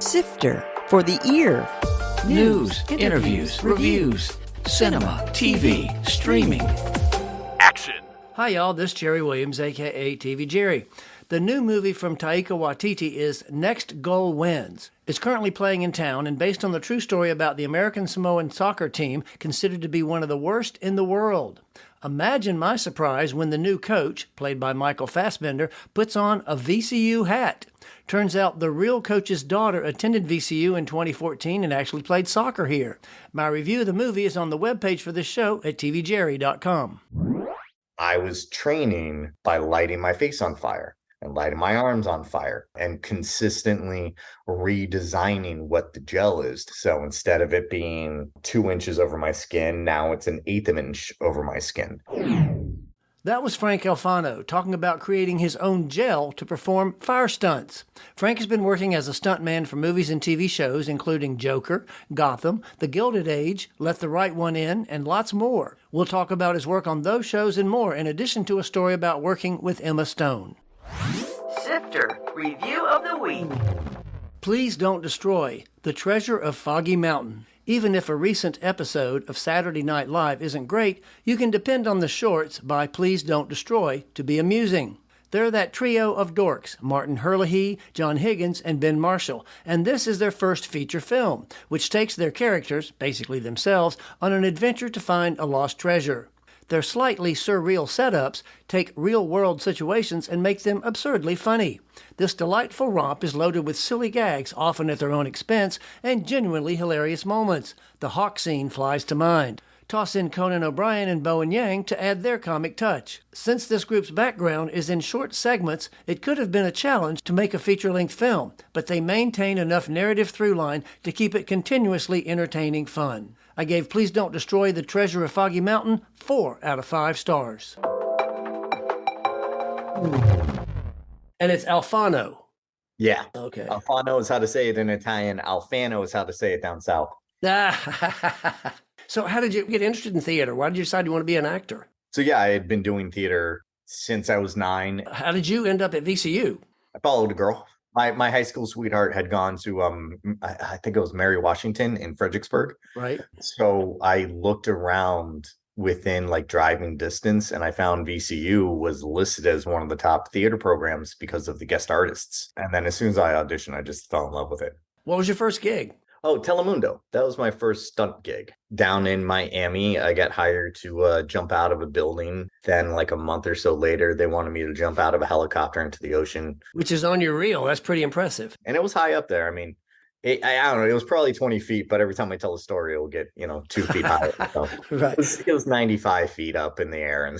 Sifter for the ear. News, interviews, reviews, cinema, TV, streaming. Action! Hi y'all, this is Jerry Williams, aka TV Jerry. The new movie from Taika Waititi is Next Goal Wins. It's currently playing in town and based on the true story about the American Samoan soccer team considered to be one of the worst in the world. Imagine my surprise when the new coach, played by Michael Fassbender, puts on a VCU hat. Turns out the real coach's daughter attended VCU in 2014 and actually played soccer here. My review of the movie is on the webpage for this show at tvjerry.com. I was training by lighting my face on fire and lighting my arms on fire and consistently redesigning what the gel is. So instead of it being 2 inches over my skin, now it's an eighth of an inch over my skin. That was Frank Alfano talking about creating his own gel to perform fire stunts. Frank has been working as a stuntman for movies and TV shows, including Joker, Gotham, The Gilded Age, Let the Right One In, and lots more. We'll talk about his work on those shows and more, in addition to a story about working with Emma Stone. Sifter Review of the Week. Please Don't Destroy, The Treasure of Foggy Mountain. Even if a recent episode of Saturday Night Live isn't great, you can depend on the shorts by Please Don't Destroy to be amusing. They're that trio of dorks, Martin Herlihy, John Higgins, and Ben Marshall, and this is their first feature film, which takes their characters, basically themselves, on an adventure to find a lost treasure. Their slightly surreal setups take real-world situations and make them absurdly funny. This delightful romp is loaded with silly gags, often at their own expense, and genuinely hilarious moments. The hawk scene flies to mind. Toss in Conan O'Brien and Bowen Yang to add their comic touch. Since this group's background is in short segments, it could have been a challenge to make a feature-length film, but they maintain enough narrative through-line to keep it continuously entertaining fun. I gave Please Don't Destroy, The Treasure of Foggy Mountain 4 out of 5 stars. And it's Alfano. Yeah. Okay. Alfano is how to say it in Italian. Alfano is how to say it down south. So how did you get interested in theater? Why did you decide you want to be an actor? So yeah, I had been doing theater since I was 9. How did you end up at VCU? I followed a girl. My high school sweetheart had gone to I think it was Mary Washington in Fredericksburg. Right. So I looked around within like driving distance and I found VCU was listed as one of the top theater programs because of the guest artists. And then as soon as I auditioned, I just fell in love with it. What was your first gig? Oh, Telemundo. That was my first stunt gig. Down in Miami, I got hired to jump out of a building. Then like a month or so later, they wanted me to jump out of a helicopter into the ocean. Which is on your reel. That's pretty impressive. And it was high up there. I mean, I don't know. It was probably 20 feet, but every time I tell a story, it will get, 2 feet higher. So Right. it was 95 feet up in the air.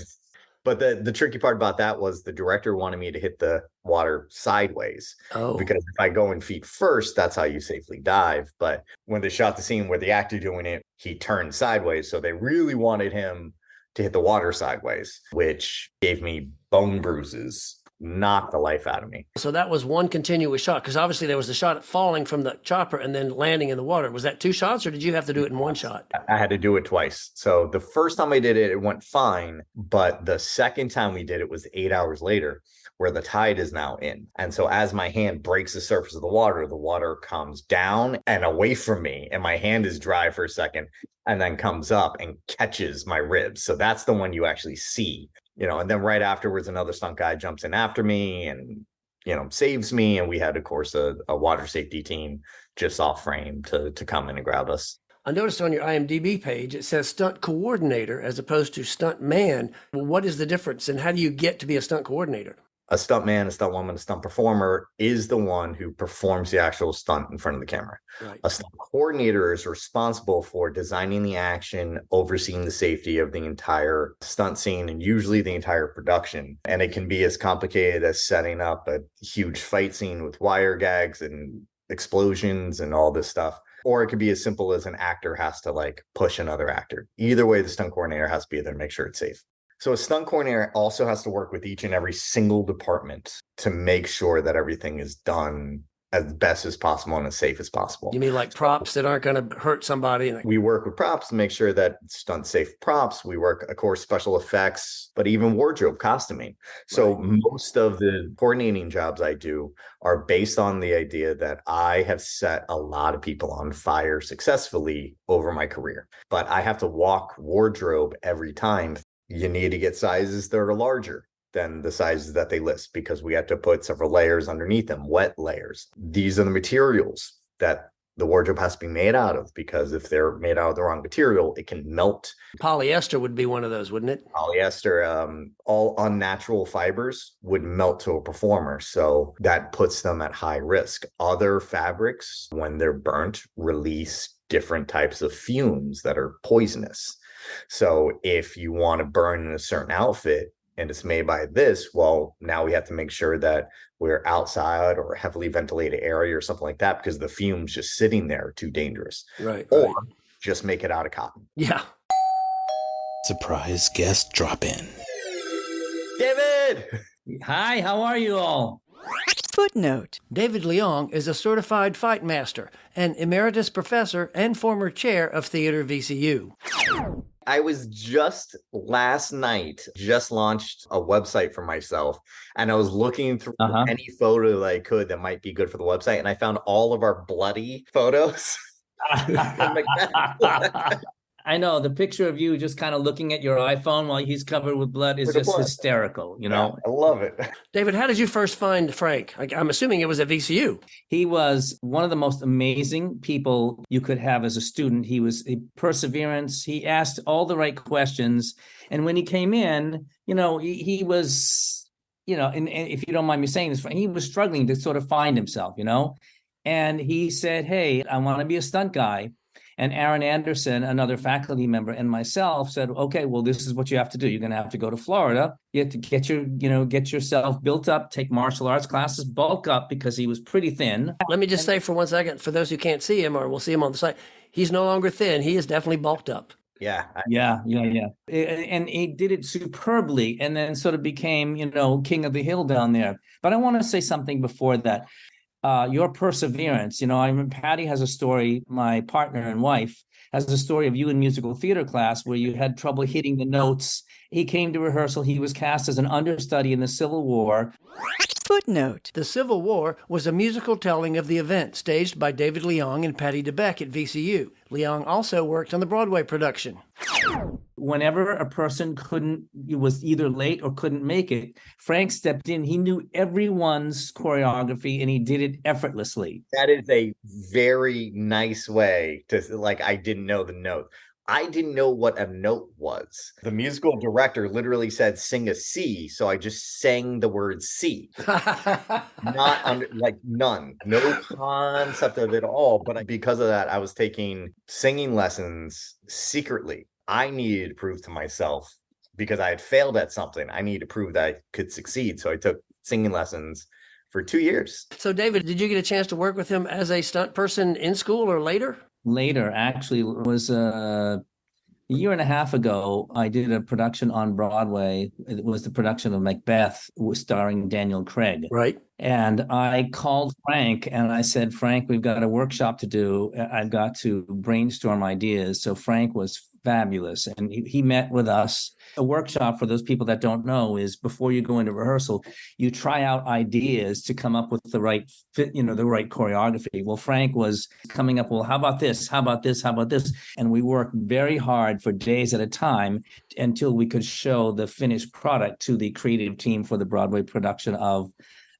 But the tricky part about that was the director wanted me to hit the water sideways. Oh. Because if I go in feet first, that's how you safely dive. But when they shot the scene where the actor doing it, he turned sideways. So they really wanted him to hit the water sideways, which gave me bone bruises, knocked the life out of me. So that was one continuous shot, because obviously there was the shot falling from the chopper and then landing in the water. Was that 2 shots or did you have to do it in 1 shot? I had to do it twice. So the first time I did it, it went fine. But the second time we did it was 8 hours later, where the tide is now in. And so as my hand breaks the surface of the water comes down and away from me. And my hand is dry for a second and then comes up and catches my ribs. So that's the one you actually see. And then right afterwards, another stunt guy jumps in after me and, saves me. And we had, of course, a water safety team just off frame to come in and grab us. I noticed on your IMDb page, it says stunt coordinator as opposed to stunt man. Well, what is the difference and how do you get to be a stunt coordinator? A stunt man, a stunt woman, a stunt performer is the one who performs the actual stunt in front of the camera. Right. A stunt coordinator is responsible for designing the action, overseeing the safety of the entire stunt scene, and usually the entire production. And it can be as complicated as setting up a huge fight scene with wire gags and explosions and all this stuff. Or it could be as simple as an actor has to push another actor. Either way, the stunt coordinator has to be there to make sure it's safe. So a stunt coordinator also has to work with each and every single department to make sure that everything is done as best as possible and as safe as possible. You mean like props that aren't going to hurt somebody? We work with props to make sure that stunt safe props. We work, of course, special effects, but even wardrobe, costuming. So most of the coordinating jobs I do are based on the idea that I have set a lot of people on fire successfully over my career, but I have to walk wardrobe every time. You need to get sizes that are larger than the sizes that they list because we have to put several layers underneath them, wet layers. These are the materials that the wardrobe has to be made out of, because if they're made out of the wrong material, it can melt. Polyester would be one of those, wouldn't it? Polyester, all unnatural fibers would melt to a performer. So that puts them at high risk. Other fabrics, when they're burnt, release different types of fumes that are poisonous. So if you want to burn in a certain outfit, and it's made by this, well, now we have to make sure that we're outside or a heavily ventilated area or something like that, because the fumes just sitting there are too dangerous. Right. Or just make it out of cotton. Yeah. Surprise guest drop in. David! Hi, how are you all? Footnote. David Leong is a certified fight master, an emeritus professor, and former chair of Theater VCU. I was just last night, just launched a website for myself, and I was looking through any photo that I could that might be good for the website, and I found all of our bloody photos. I know the picture of you just kind of looking at your iPhone while he's covered with blood is just hysterical, you know? I love it. David, how did you first find Frank? I'm assuming it was at VCU. He was one of the most amazing people you could have as a student. He was a perseverance. He asked all the right questions. And when he came in, you know, he was, you know, and if you don't mind me saying this, he was struggling to sort of find himself, you know? And he said, hey, I want to be a stunt guy. And Aaron Anderson, another faculty member, and myself said, okay, well, this is what you have to do. You're going to have to go to Florida. You have to get yourself built up, take martial arts classes, bulk up, because he was pretty thin. Let me just say for 1 second, for those who can't see him, or we'll see him on the site, he's no longer thin. He is definitely bulked up. Yeah. And he did it superbly, and then sort of became, you know, king of the hill down there. But I want to say something before that. Your perseverance, you know, I remember Patty has a story, my partner and wife has a story of you in musical theater class where you had trouble hitting the notes. He came to rehearsal. He was cast as an understudy in the Civil War. Footnote. The Civil War was a musical telling of the event staged by David Leong and Patty DeBeck at VCU. Leong also worked on the Broadway production. Whenever a person was either late or couldn't make it, Frank stepped in. He knew everyone's choreography and he did it effortlessly. That is a very nice way to, like, I didn't know the note. I didn't know what a note was. The musical director literally said, sing a C. So I just sang the word C. None. No concept of it all. But because of that, I was taking singing lessons secretly. I needed to prove to myself, because I had failed at something, I needed to prove that I could succeed. So I took singing lessons for 2 years. So, David, did you get a chance to work with him as a stunt person in school or later? Later, actually, it was a year and a half ago. I did a production on Broadway. It was the production of Macbeth, starring Daniel Craig. Right. And I called Frank and I said, Frank, we've got a workshop to do. I've got to brainstorm ideas. So Frank was fabulous. And he met with us. A workshop, for those people that don't know, is before you go into rehearsal, you try out ideas to come up with the right fit, you know, the right choreography. Well, Frank was coming up, well, how about this? How about this? How about this? And we worked very hard for days at a time until we could show the finished product to the creative team for the Broadway production of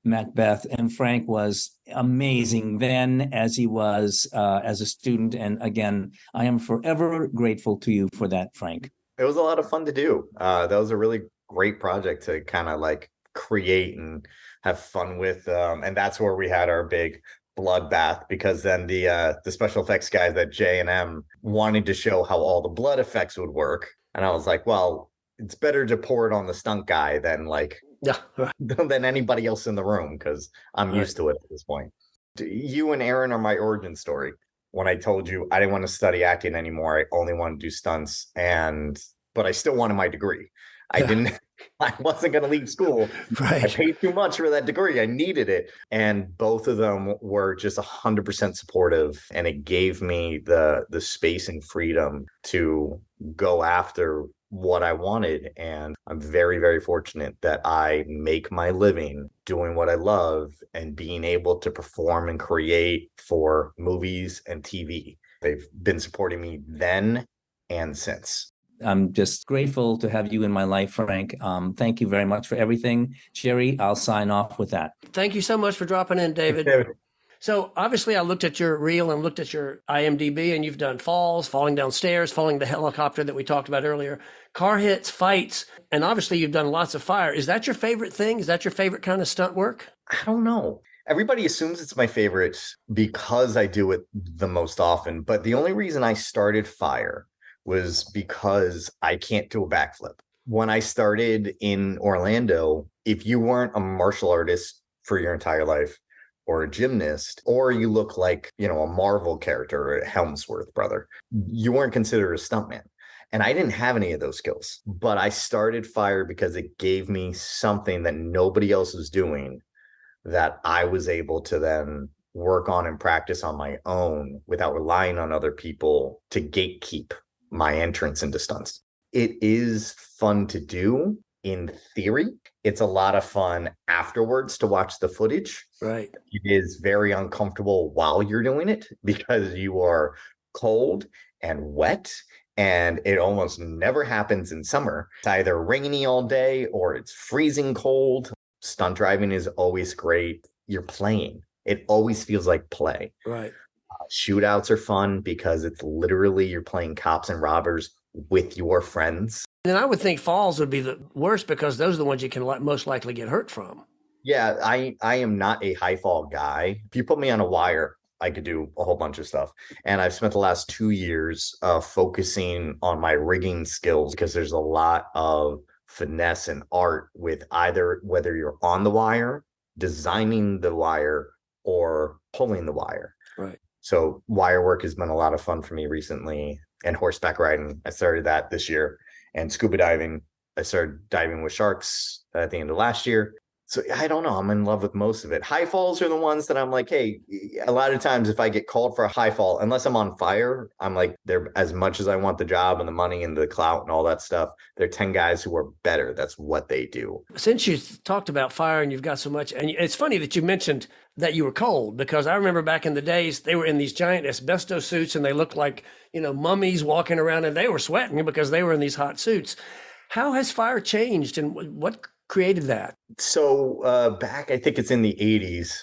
Macbeth. And Frank was amazing then, as he was as a student. And again, I am forever grateful to you for that, Frank. It was a lot of fun to do. That was a really great project to kind of like create and have fun with. And that's where we had our big bloodbath, because then the special effects guys at J&M wanted to show how all the blood effects would work. And I was like, well, it's better to pour it on the stunt guy than than anybody else in the room, because I'm used to it at this point. You and Aaron are my origin story. When I told you I didn't want to study acting anymore, I only wanted to do stunts, but I still wanted my degree. I I wasn't going to leave school. I Right. paid too much for that degree. I needed it. And both of them were just 100% supportive. And it gave me the space and freedom to go after what I wanted. And I'm very, very fortunate that I make my living doing what I love and being able to perform and create for movies and TV. They've been supporting me then and since. I'm just grateful to have you in my life, Frank. Thank you very much for everything. Jerry, I'll sign off with that. Thank you so much for dropping in, David. So obviously I looked at your reel and looked at your IMDb, and you've done falls, falling down stairs, falling the helicopter that we talked about earlier, car hits, fights, and obviously you've done lots of fire. Is that your favorite thing? Is that your favorite kind of stunt work? I don't know. Everybody assumes it's my favorite because I do it the most often. But the only reason I started fire was because I can't do a backflip. When I started in Orlando, if you weren't a martial artist for your entire life or a gymnast, or you look like, a Marvel character or a Helmsworth brother, you weren't considered a stuntman. And I didn't have any of those skills, but I started fire because it gave me something that nobody else was doing that I was able to then work on and practice on my own without relying on other people to gatekeep my entrance into stunts. It is fun to do in theory. It's a lot of fun afterwards to watch the footage. Right. It is very uncomfortable while you're doing it because you are cold and wet, and it almost never happens in summer. It's either rainy all day or it's freezing cold. Stunt driving is always great. You're playing. It always feels like play. Right. Shootouts are fun because it's literally you're playing cops and robbers with your friends. And I would think falls would be the worst because those are the ones you can most likely get hurt from. Yeah, I am not a high fall guy. If you put me on a wire, I could do a whole bunch of stuff. And I've spent the last 2 years focusing on my rigging skills because there's a lot of finesse and art with either whether you're on the wire, designing the wire, or pulling the wire. Right. So wire work has been a lot of fun for me recently. And horseback riding, I started that this year. And scuba diving, I started diving with sharks at the end of last year. So I don't know. I'm in love with most of it. High falls are the ones that I'm like, hey, a lot of times if I get called for a high fall, unless I'm on fire, I'm like, they're as much as I want the job and the money and the clout and all that stuff. They're 10 guys who are better. That's what they do. Since you talked about fire and you've got so much, and it's funny that you mentioned that you were cold, because I remember back in the days, they were in these giant asbestos suits and they looked like, mummies walking around, and they were sweating because they were in these hot suits. How has fire changed, and what created that? So back, I think it's in the 80s,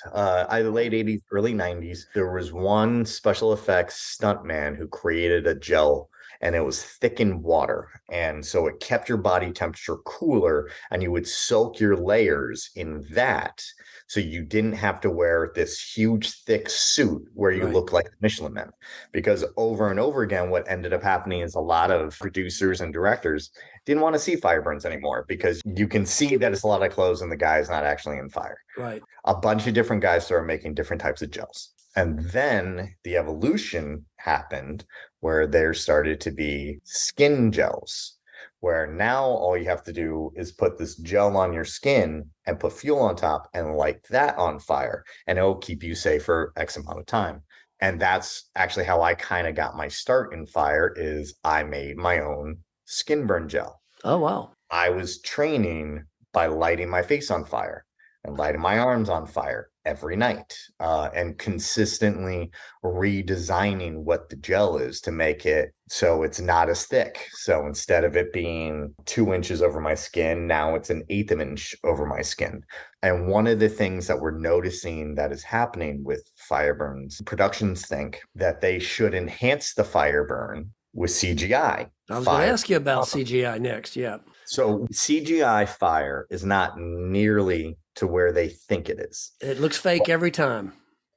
either late 80s, early 90s, there was one special effects stuntman who created a gel, and it was thick in water. And so it kept your body temperature cooler, and you would soak your layers in that. So you didn't have to wear this huge, thick suit where you look like the Michelin Man. Because over and over again, what ended up happening is a lot of producers and directors didn't want to see fire burns anymore because you can see that it's a lot of clothes and the guy is not actually in fire. Right. A bunch of different guys started making different types of gels. And then the evolution happened where there started to be skin gels, where now all you have to do is put this gel on your skin and put fuel on top and light that on fire, and it'll keep you safe for X amount of time. And that's actually how I kind of got my start in fire, is I made my own skin burn gel. Oh, wow. I was training by lighting my face on fire and lighting my arms on fire every night, and consistently redesigning what the gel is to make it so it's not as thick. So instead of it being 2 inches over my skin, now it's an eighth of an inch over my skin. And one of the things that we're noticing that is happening with fire burns, productions think that they should enhance the fire burn with CGI. I was going to ask you about CGI next. Yeah. So CGI fire is not nearly to where they think it is. It looks fake every time.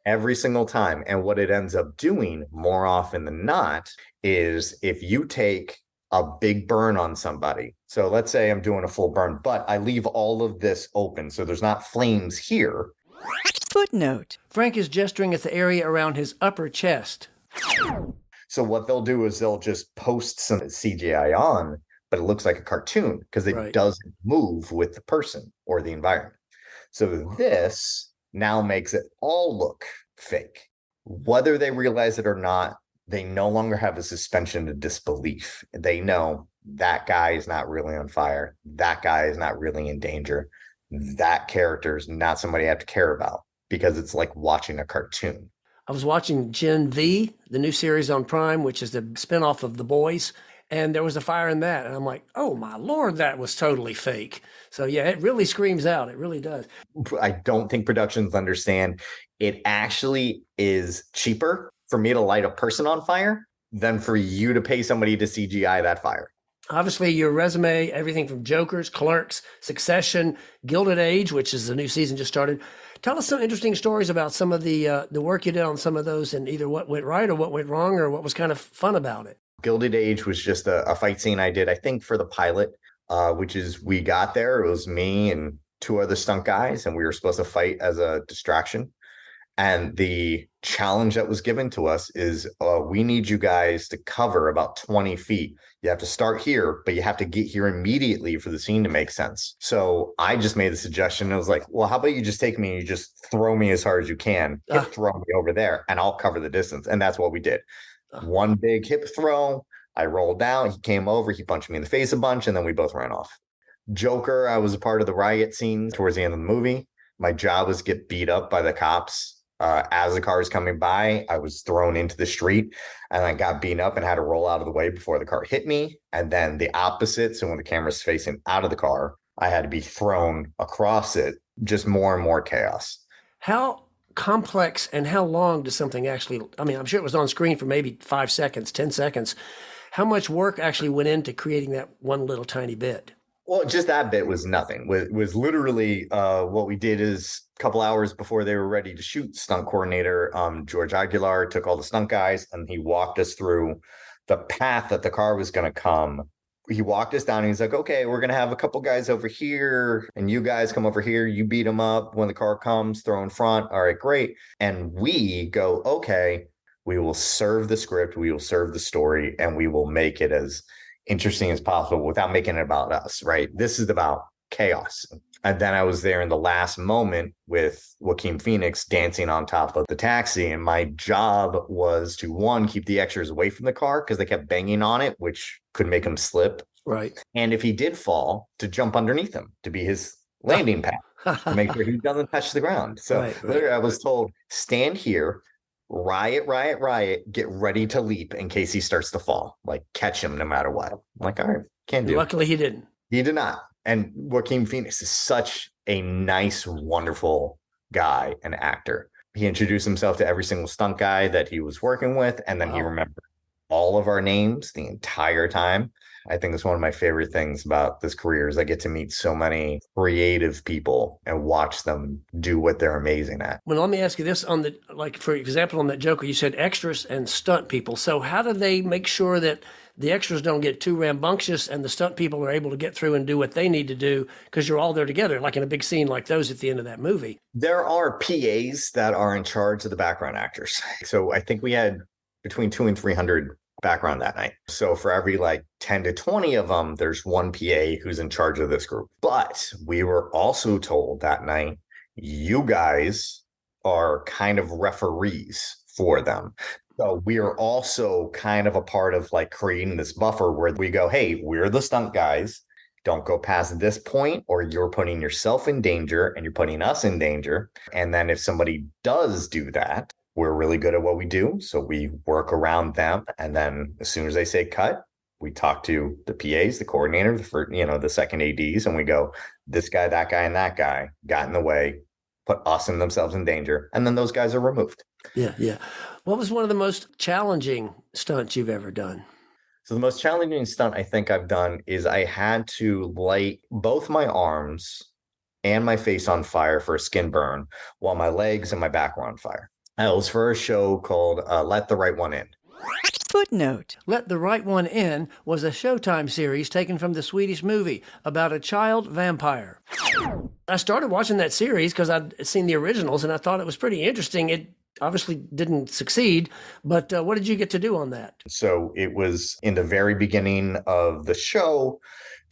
Every single time. And what it ends up doing more often than not is if you take a big burn on somebody. So let's say I'm doing a full burn, but I leave all of this open, so there's not flames here. Footnote. Frank is gesturing at the area around his upper chest. So what they'll do is they'll just post some CGI on, but it looks like a cartoon because it Right. doesn't move with the person or the environment. So this now makes it all look fake. Whether they realize it or not, they no longer have a suspension of disbelief. They know that guy is not really on fire. That guy is not really in danger. That character is not somebody I have to care about because it's like watching a cartoon. I was watching Gen V, the new series on Prime, which is the spinoff of The Boys, and there was a fire in that. And I'm like, oh my Lord, that was totally fake. So yeah, it really screams out. It really does. I don't think productions understand it actually is cheaper for me to light a person on fire than for you to pay somebody to CGI that fire. Obviously, your resume, everything from Jokers, Clerks, Succession, Gilded Age, which is the new season just started. Tell us some interesting stories about some of the work you did on some of those, and either what went right or what went wrong, or what was kind of fun about it. Gilded Age was just a fight scene I did, I think, for the pilot, which is we got there. It was me and two other stunt guys, and we were supposed to fight as a distraction. And the challenge that was given to us is we need you guys to cover about 20 feet. You have to start here, but you have to get here immediately for the scene to make sense. So I just made the suggestion. I was like, well, how about you just take me and you just throw me as hard as you can, hip throw me over there, and I'll cover the distance. And that's what we did. One big hip throw. I rolled down. He came over. He punched me in the face a bunch, and then we both ran off. Joker, I was a part of the riot scene towards the end of the movie. My job was get beat up by the cops. As the car was coming by, I was thrown into the street and I got beaten up and had to roll out of the way before the car hit me. And then the opposite. So when the camera's facing out of the car, I had to be thrown across it. Just more and more chaos. How complex and how long does something actually, I mean, I'm sure it was on screen for maybe 5 seconds, 10 seconds. How much work actually went into creating that one little tiny bit? Well, just that bit was nothing. Was literally what we did is a couple hours before they were ready to shoot, stunt coordinator George Aguilar took all the stunt guys and he walked us through the path that the car was going to come. He walked us down and he's like, okay, we're going to have a couple guys over here and you guys come over here. You beat them up when the car comes, throw in front. All right, great. And we go, okay, we will serve the script. We will serve the story and we will make it as interesting as possible without making it about us, right? This is about chaos. And then I was there in the last moment with Joaquin Phoenix dancing on top of the taxi. And my job was to, one, keep the extras away from the car because they kept banging on it, which could make him slip. Right. And if he did fall, to jump underneath him, to be his landing pad, to make sure he doesn't touch the ground. So literally I was told, stand here, riot, riot, riot, get ready to leap in case he starts to fall. Like, catch him no matter what. I'm like, all right, can't do it. Luckily he didn't. He did not. And Joaquin Phoenix is such a nice, wonderful guy and actor. He introduced himself to every single stunt guy that he was working with, and then he remembered all of our names the entire time. I think it's one of my favorite things about this career is I get to meet so many creative people and watch them do what they're amazing at. Well, let me ask you this on the, like, for example, on that Joker, you said extras and stunt people. So how do they make sure that the extras don't get too rambunctious and the stunt people are able to get through and do what they need to do because you're all there together, like in a big scene like those at the end of that movie? There are PAs that are in charge of the background actors. So I think we had between 200 and 300 background that night. So for every like 10 to 20 of them, there's one PA who's in charge of this group. But we were also told that night, you guys are kind of referees for them. So we are also kind of a part of like creating this buffer where we go, hey, we're the stunt guys. Don't go past this point or you're putting yourself in danger and you're putting us in danger. And then if somebody does do that, we're really good at what we do. So we work around them. And then as soon as they say cut, we talk to the PAs, the coordinator, the second ADs, and we go, this guy, that guy, and that guy got in the way, put us and themselves in danger. And then those guys are removed. Yeah, yeah. What was one of the most challenging stunts you've ever done? So the most challenging stunt I think I've done is I had to light both my arms and my face on fire for a skin burn while my legs and my back were on fire. It was for a show called Let the Right One In. Footnote. Let the Right One In was a Showtime series taken from the Swedish movie about a child vampire. I started watching that series because I'd seen the originals and I thought it was pretty interesting. It Obviously didn't succeed, but what did you get to do on that? So it was in the very beginning of the show.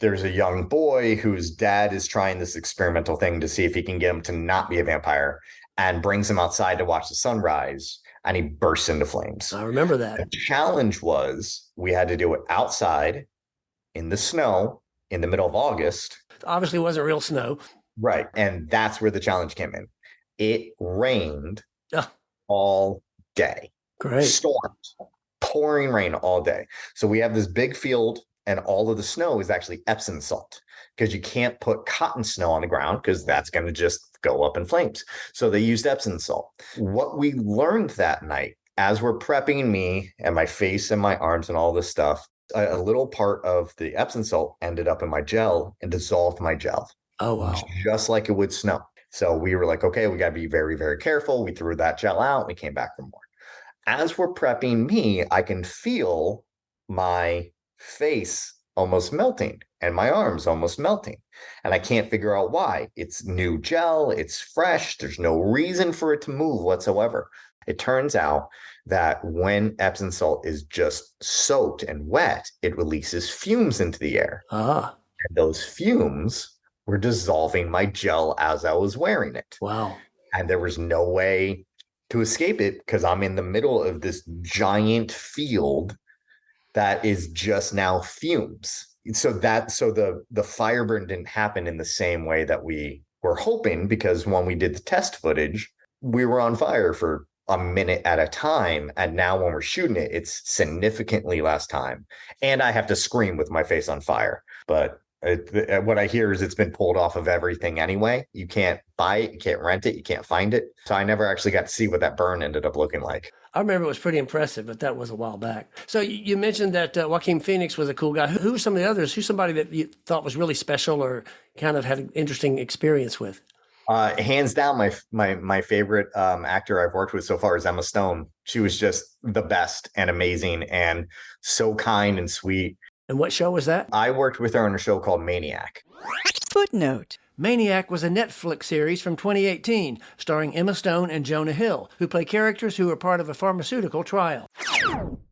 There's a young boy whose dad is trying this experimental thing to see if he can get him to not be a vampire, and brings him outside to watch the sunrise, and he bursts into flames. I remember The that. challenge was we had to do it outside in the snow in the middle of August. Obviously wasn't real snow. Right. And that's where the challenge came in. It rained Ah, all day. great. Storms, pouring rain all day. So we have this big field, and all of the snow is actually Epsom salt, because you can't put cotton snow on the ground because that's going to just go up in flames. So they used Epsom salt. What we learned that night, as we're prepping me and my face and my arms and all this stuff, a little part of the Epsom salt ended up in my gel and dissolved my gel. Oh, wow. Just like it would snow. So we were like, okay, we got to be very, very careful. We threw that gel out. We came back for more. As we're prepping me, I can feel my face almost melting and my arms almost melting. And I can't figure out why. It's new gel. It's fresh. There's no reason for it to move whatsoever. It turns out that when Epsom salt is just soaked and wet, it releases fumes into the air. Ah, And those fumes were dissolving my gel as I was wearing it. wow. And there was no way to escape it because I'm in the middle of this giant field that is just now fumes. So the fire burn didn't happen in the same way that we were hoping, because when we did the test footage, we were on fire for a minute at a time. And now when we're shooting it, it's significantly less time. And I have to scream with my face on fire. But what I hear is it's been pulled off of everything anyway. You can't buy it, you can't rent it, you can't find it. So I never actually got to see what that burn ended up looking like. I remember it was pretty impressive, but that was a while back. So you mentioned that Joaquin Phoenix was a cool guy. Who were some of the others? Who's somebody that you thought was really special or kind of had an interesting experience with? Hands down, my favorite actor I've worked with so far is Emma Stone. She was just the best and amazing and so kind and sweet. And what show was that? I worked with her on a show called Maniac. Footnote. Maniac was a Netflix series from 2018 starring Emma Stone and Jonah Hill, who play characters who are part of a pharmaceutical trial.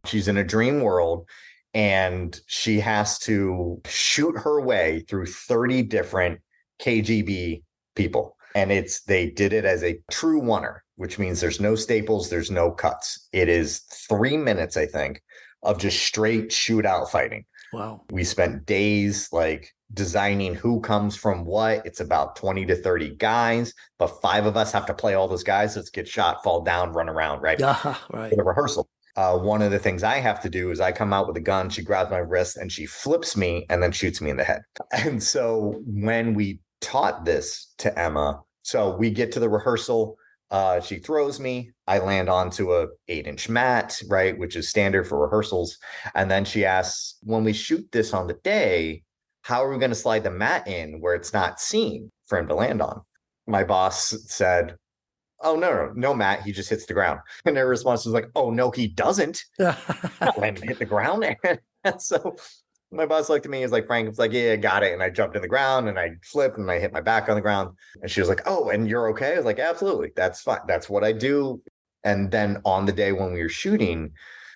She's in a dream world, and she has to shoot her way through 30 different KGB people. And they did it as a true oneer, which means there's no staples, there's no cuts. It is 3 minutes, I think, of just straight shootout fighting. Wow. We spent days like designing who comes from what. It's about 20 to 30 guys, but 5 of us have to play all those guys. Let's get shot, fall down, run around, right? Right. For the rehearsal. One of the things I have to do is I come out with a gun, she grabs my wrist and she flips me and then shoots me in the head. And so when we taught this to Emma, so we get to the rehearsal, she throws me, I land onto a 8-inch mat, right, which is standard for rehearsals. And then she asks, when we shoot this on the day, how are we going to slide the mat in where it's not seen for him to land on? My boss said, oh, no, Matt, he just hits the ground. And their response was like, oh, no, he doesn't. Let him hit the ground. And so my boss looked at me and was like, Frank, it's like, yeah, I got it. And I jumped in the ground and I flipped and I hit my back on the ground. And she was like, oh, and you're okay? I was like, absolutely. That's fine. That's what I do. And then on the day when we were shooting,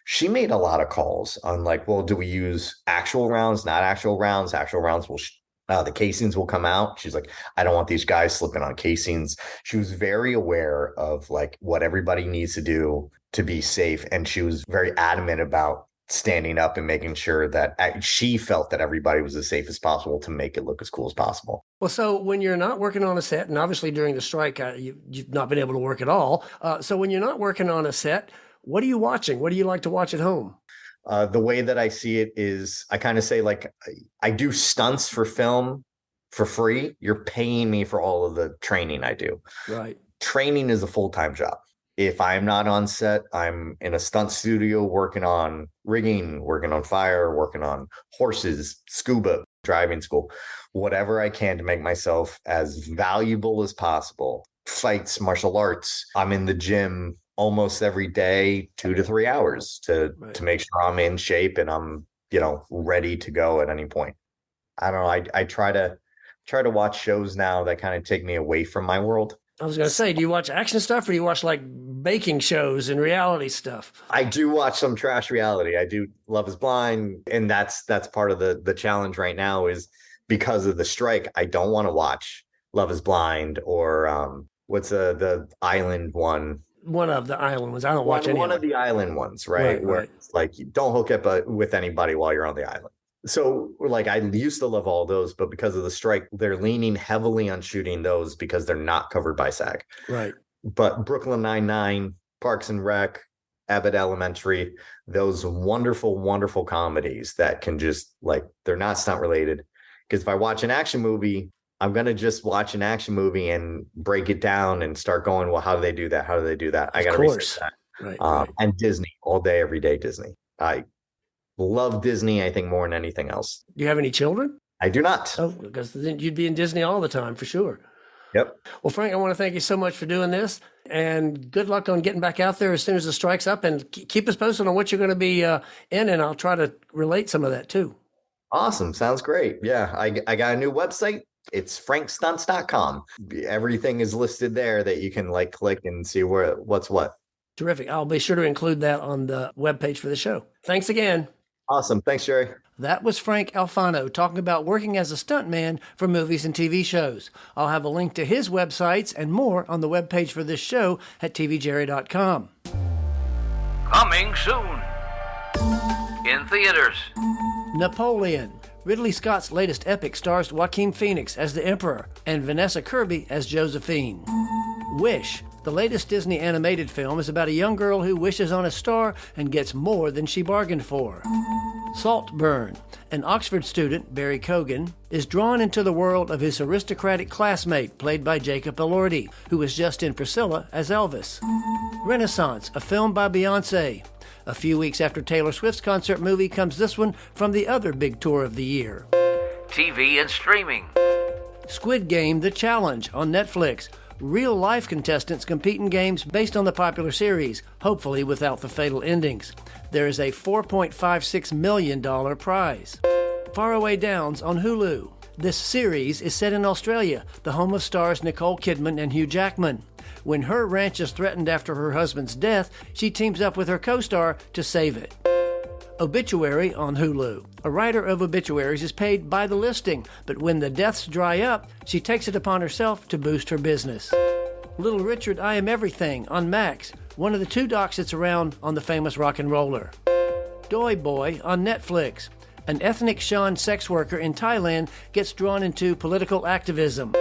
she made a lot of calls on like, well, do we use actual rounds, not actual rounds? Actual rounds will the casings will come out. She's like, I don't want these guys slipping on casings. She was very aware of like what everybody needs to do to be safe. And she was very adamant about standing up and making sure that she felt that everybody was as safe as possible to make it look as cool as possible. Well, so when you're not working on a set, and obviously during the strike, you've not been able to work at all. So when you're not working on a set, what are you watching? What do you like to watch at home? The way that I see it is I kind of say like I do stunts for film for free. You're paying me for all of the training I do. Right. Training is a full-time job. If I'm not on set, I'm in a stunt studio working on rigging, working on fire, working on horses, scuba, driving school, whatever I can to make myself as valuable as possible. Fights, martial arts. I'm in the gym almost every day, 2 to 3 hours to make sure I'm in shape and I'm, ready to go at any point. I don't know. I try to watch shows now that kind of take me away from my world. I was going to say, do you watch action stuff or do you watch like baking shows and reality stuff? I do watch some trash reality. I do. Love is Blind, and that's part of the challenge right now is because of the strike. I don't want to watch Love is Blind or what's the island one? One of the island ones. I don't watch any one of of the island ones, right? Where it's like you don't hook up with anybody while you're on the island. So like I used to love all those, but because of the strike, they're leaning heavily on shooting those because they're not covered by SAG. Right. But Brooklyn Nine-Nine, Parks and Rec, Abbott Elementary, those wonderful, wonderful comedies that can just like, they're not stunt related. Because if I watch an action movie, I'm going to just watch an action movie and break it down and start going, well, how do they do that? How do they do that? I got to research that. Right. And Disney, all day, every day, Disney. I love Disney, I think, more than anything else. Do you have any children? I do not. Oh, because then you'd be in Disney all the time for sure. Yep. Well, Frank, I want to thank you so much for doing this, and good luck on getting back out there as soon as the strike's up, and keep us posted on what you're going to be in, and I'll try to relate some of that too. Awesome. Sounds great. Yeah, I got a new website. It's frankstunts.com. Everything is listed there that you can like click and see what's what. Terrific. I'll be sure to include that on the webpage for the show. Thanks again. Awesome. Thanks, Jerry. That was Frank Alfano talking about working as a stuntman for movies and TV shows. I'll have a link to his websites and more on the webpage for this show at tvjerry.com. Coming soon. In theaters. Napoleon. Ridley Scott's latest epic stars Joaquin Phoenix as the Emperor and Vanessa Kirby as Josephine. Wish. The latest Disney animated film is about a young girl who wishes on a star and gets more than she bargained for. Saltburn. An Oxford student, Barry Cogan, is drawn into the world of his aristocratic classmate, played by Jacob Elordi, who was just in Priscilla as Elvis. Renaissance, a film by Beyoncé. A few weeks after Taylor Swift's concert movie comes this one from the other big tour of the year. TV and streaming. Squid Game: The Challenge on Netflix. Real-life contestants compete in games based on the popular series, hopefully without the fatal endings. There is a $4.56 million prize. Faraway Downs on Hulu. This series is set in Australia, the home of stars Nicole Kidman and Hugh Jackman. When her ranch is threatened after her husband's death, she teams up with her co-star to save it. Obituary on Hulu. A writer of obituaries is paid by the listing, but when the deaths dry up, she takes it upon herself to boost her business. Little Richard, I Am Everything on Max, one of the two docs that's around on the famous rock and roller. Doi Boy on Netflix. An ethnic Shan sex worker in Thailand gets drawn into political activism.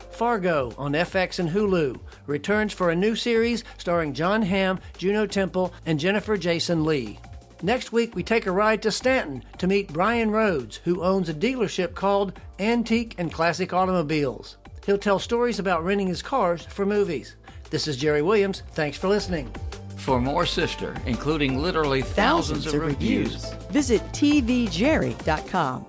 Fargo on FX and Hulu returns for a new series starring John Hamm, Juno Temple, and Jennifer Jason Leigh. Next week, we take a ride to Stanton to meet Brian Rhodes, who owns a dealership called Antique and Classic Automobiles. He'll tell stories about renting his cars for movies. This is Jerry Williams. Thanks for listening. For more Sister, including literally thousands of reviews, Visit tvjerry.com.